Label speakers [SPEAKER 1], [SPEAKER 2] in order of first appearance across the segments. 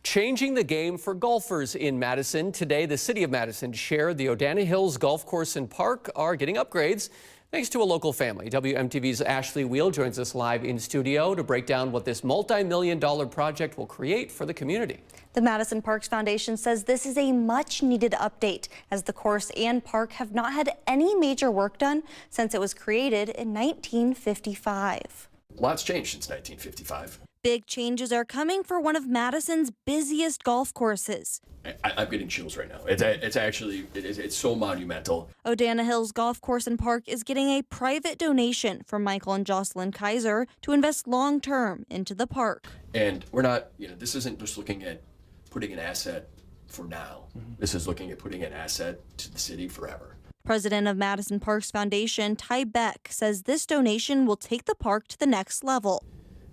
[SPEAKER 1] Changing the game for golfers in Madison. Today, the city of Madison shared the Odana Hills Golf Course and Park are getting upgrades thanks to a local family. WMTV's Ashley Wheel joins us live in studio to break down what this multi-million-dollar project will create for the community.
[SPEAKER 2] The Madison Parks Foundation says this is a much-needed update, as the course and park have not had any major work done since it was created in 1955.
[SPEAKER 3] Lots changed since 1955.
[SPEAKER 2] Big changes are coming for one of Madison's busiest golf courses.
[SPEAKER 3] I'm getting chills right now. It's so monumental.
[SPEAKER 2] Odana Hills Golf Course and Park is getting a private donation from Michael and Jocelyn Kaiser to invest long-term into the park.
[SPEAKER 3] And we're not, this isn't just looking at putting an asset for now. This is looking at putting an asset to the city forever.
[SPEAKER 2] President of Madison Parks Foundation, Ty Beck, says this donation will take the park to the next level.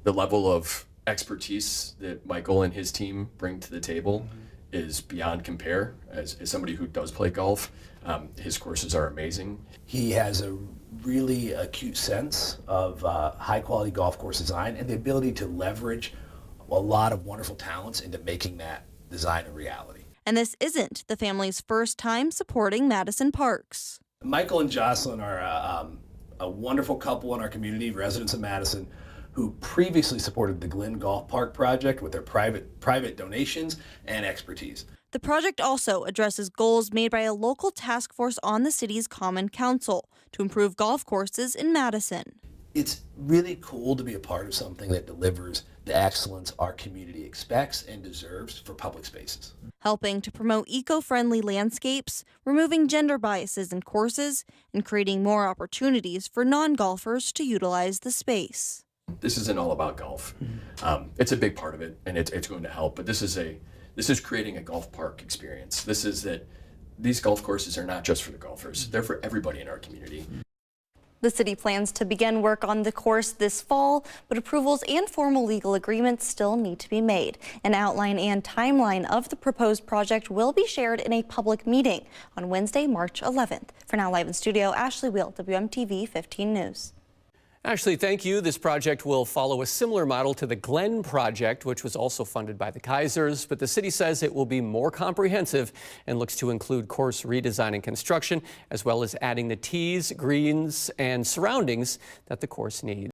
[SPEAKER 3] The level of expertise that Michael and his team bring to the table is beyond compare. As somebody who does play golf, his courses are amazing.
[SPEAKER 4] He has a really acute sense of high-quality golf course design and the ability to leverage a lot of wonderful talents into making that design a reality.
[SPEAKER 2] And this isn't the family's first time supporting Madison Parks.
[SPEAKER 4] Michael and Jocelyn are a wonderful couple in our community, residents of Madison, who previously supported the Glen Golf Park project with their private donations and expertise.
[SPEAKER 2] The project also addresses goals made by a local task force on the city's Common Council to improve golf courses in Madison.
[SPEAKER 4] It's really cool to be a part of something that delivers the excellence our community expects and deserves for public spaces.
[SPEAKER 2] Helping to promote eco-friendly landscapes, removing gender biases in courses, and creating more opportunities for non-golfers to utilize the space.
[SPEAKER 3] This isn't all about golf. It's a big part of it, and it's going to help. But this is creating a golf park experience. These golf courses are not just for the golfers; they're for everybody in our community.
[SPEAKER 2] The city plans to begin work on the course this fall, but approvals and formal legal agreements still need to be made. An outline and timeline of the proposed project will be shared in a public meeting on Wednesday, March 11th. For now, live in studio, Ashley Wheel, WMTV 15 News.
[SPEAKER 1] Ashley, thank you. This project will follow a similar model to the Glen project, which was also funded by the Kaisers, but the city says it will be more comprehensive and looks to include course redesign and construction, as well as adding the tees, greens, and surroundings that the course needs.